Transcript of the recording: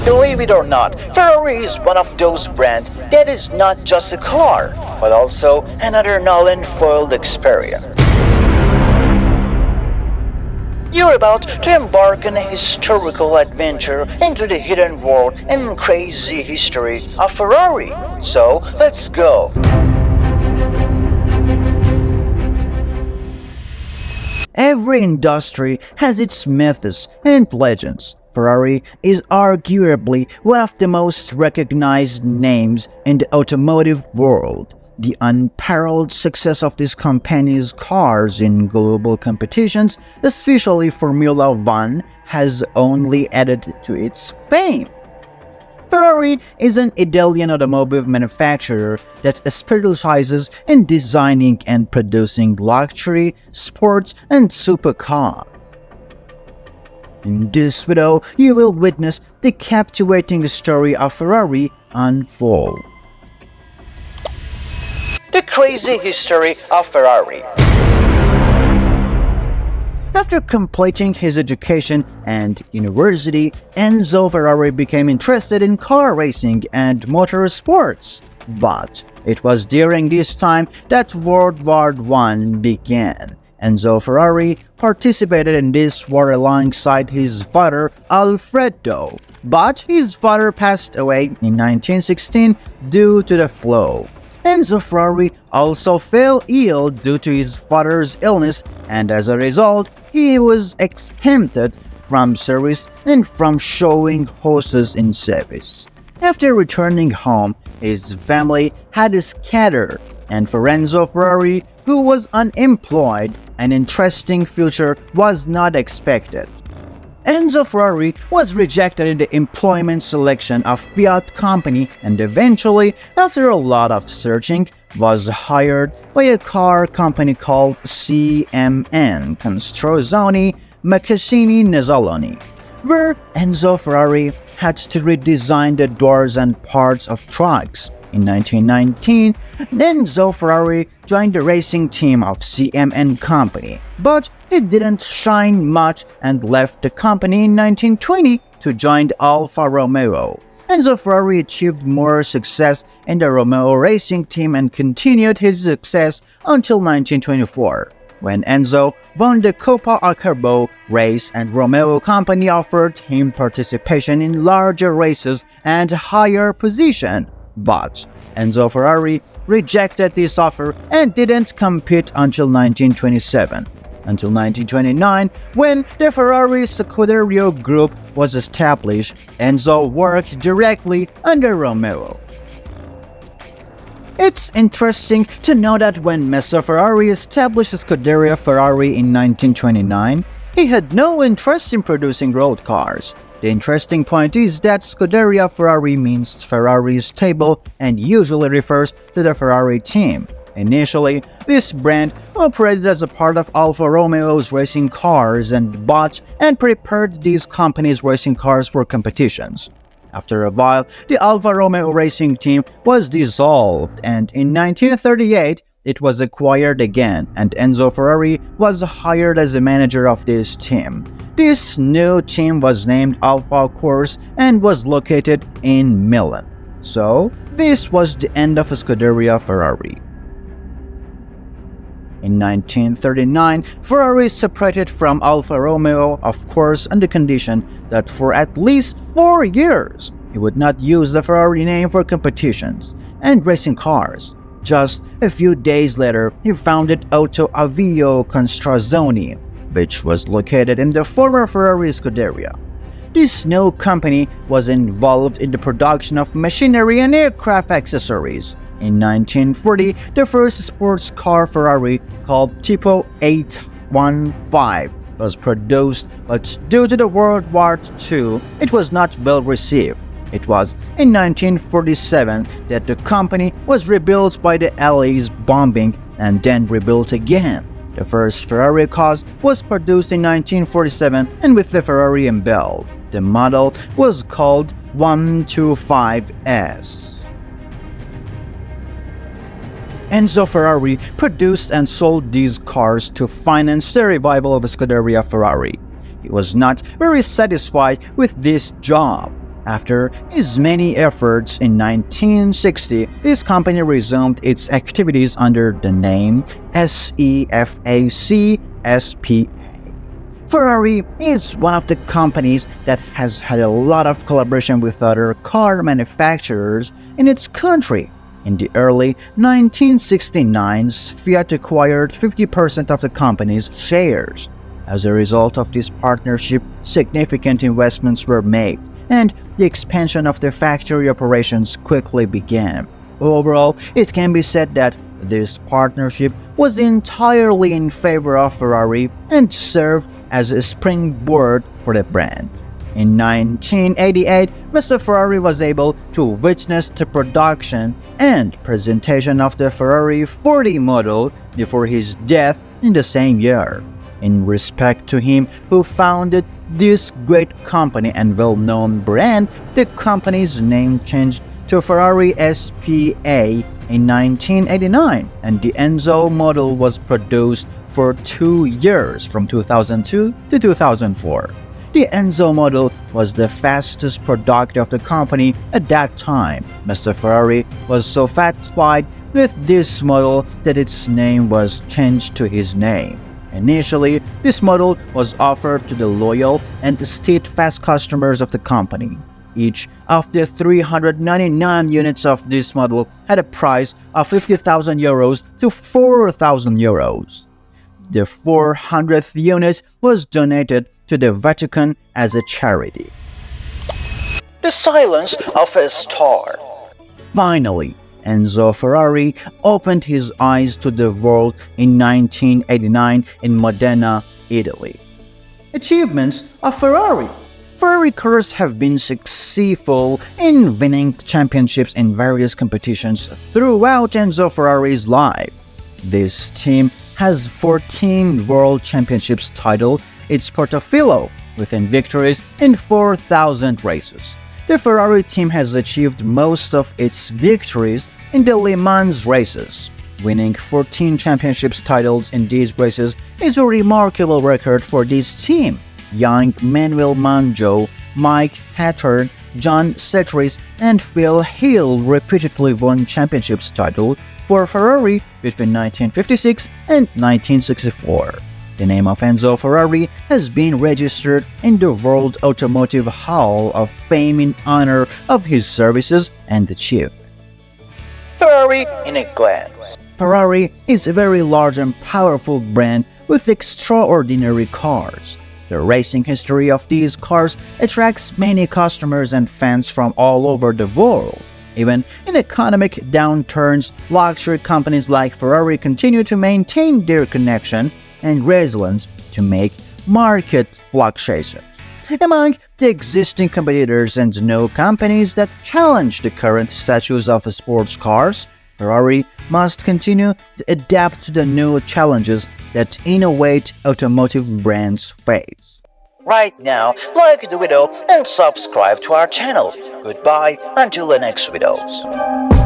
Believe it or not, Ferrari is one of those brands that is not just a car, but also an adrenaline foiled experience. You're about to embark on a historical adventure into the hidden world and crazy history of Ferrari. So, let's go! Every industry has its myths and legends. Ferrari is arguably one of the most recognized names in the automotive world. The unparalleled success of this company's cars in global competitions, especially Formula One, has only added to its fame. Ferrari is an Italian automotive manufacturer that specializes in designing and producing luxury, sports, and supercars. In this video, you will witness the captivating story of Ferrari unfold. The crazy history of Ferrari. After completing his education and university, Enzo Ferrari became interested in car racing and motorsports. But it was during this time that World War I began. Enzo Ferrari participated in this war alongside his father Alfredo, but his father passed away in 1916 due to the flu. Enzo Ferrari also fell ill due to his father's illness, and as a result, he was exempted from service and from showing horses in service. After returning home, his family had scattered, and for Enzo Ferrari, who was unemployed, an interesting future was not expected. Enzo Ferrari was rejected in the employment selection of Fiat company and eventually, after a lot of searching, was hired by a car company called CMN Construzioni Macchine Nezzoloni, where Enzo Ferrari had to redesign the doors and parts of trucks. In 1919, Enzo Ferrari joined the racing team of CMN Company, but he didn't shine much and left the company in 1920 to join Alfa Romeo. Enzo Ferrari achieved more success in the Romeo racing team and continued his success until 1924, when Enzo won the Coppa Acerbo race and Romeo Company offered him participation in larger races and higher position. But Enzo Ferrari rejected this offer and didn't compete until 1927. Until 1929, when the Ferrari Scuderia Group was established, Enzo worked directly under Romeo. It's interesting to know that when Enzo Ferrari established Scuderia Ferrari in 1929, he had no interest in producing road cars. The interesting point is that Scuderia Ferrari means Ferrari stable and usually refers to the Ferrari team. Initially, this brand operated as a part of Alfa Romeo's racing cars and bought and prepared these companies' racing cars for competitions. After a while, the Alfa Romeo racing team was dissolved, and in 1938, it was acquired again, and Enzo Ferrari was hired as a manager of this team. This new team was named Alfa Corse and was located in Milan. So, this was the end of Scuderia Ferrari. In 1939, Ferrari separated from Alfa Romeo, of course, on the condition that for at least 4 years, he would not use the Ferrari name for competitions and racing cars. Just a few days later, he founded Automotive Construzioni, which was located in the former Ferrari Scuderia. This new company was involved in the production of machinery and aircraft accessories. In 1940, the first sports car Ferrari, called Tipo 815, was produced, but due to the World War II, it was not well received. It was in 1947 that the company was rebuilt by the Allies bombing and then rebuilt again. The first Ferrari car was produced in 1947 and with the Ferrari embelled. The model was called 125S. Enzo Ferrari produced and sold these cars to finance the revival of Scuderia Ferrari. He was not very satisfied with this job. After his many efforts in 1960, this company resumed its activities under the name SEFAC SPA. Ferrari is one of the companies that has had a lot of collaboration with other car manufacturers in its country. In the early 1969s, Fiat acquired 50% of the company's shares. As a result of this partnership, significant investments were made, and the expansion of the factory operations quickly began. Overall, it can be said that this partnership was entirely in favor of Ferrari and served as a springboard for the brand. In 1988, Mr. Ferrari was able to witness the production and presentation of the Ferrari 40 model before his death in the same year. In respect to him who founded this great company and well-known brand, the company's name changed to Ferrari SPA in 1989, and the Enzo model was produced for 2 years from 2002 to 2004. The Enzo model was the fastest product of the company at that time. Mr. Ferrari was so satisfied with this model that its name was changed to his name. Initially, this model was offered to the loyal and steadfast customers of the company. Each of the 399 units of this model had a price of 50,000 euros to 4,000 euros. The 400th unit was donated to the Vatican as a charity. The silence of a star. Finally, Enzo Ferrari opened his eyes to the world in 1989 in Modena, Italy. Achievements of Ferrari. Ferrari cars have been successful in winning championships in various competitions throughout Enzo Ferrari's life. This team has 14 World Championships titles in its portfolio, within victories in 4,000 races. The Ferrari team has achieved most of its victories in the Le Mans races. Winning 14 championships titles in these races is a remarkable record for this team. Young Manuel Manjo, Mike Hatter, John Setris, and Phil Hill repeatedly won championships title for Ferrari between 1956 and 1964. The name of Enzo Ferrari has been registered in the World Automotive Hall of Fame in honor of his services and achievements. Ferrari in a glance. Ferrari is a very large and powerful brand with extraordinary cars. The racing history of these cars attracts many customers and fans from all over the world. Even in economic downturns, luxury companies like Ferrari continue to maintain their connection and resilience to make market fluctuations. Among the existing competitors and new companies that challenge the current status of sports cars, Ferrari must continue to adapt to the new challenges that innovative automotive brands face. Right now, like the video and subscribe to our channel. Goodbye until the next videos.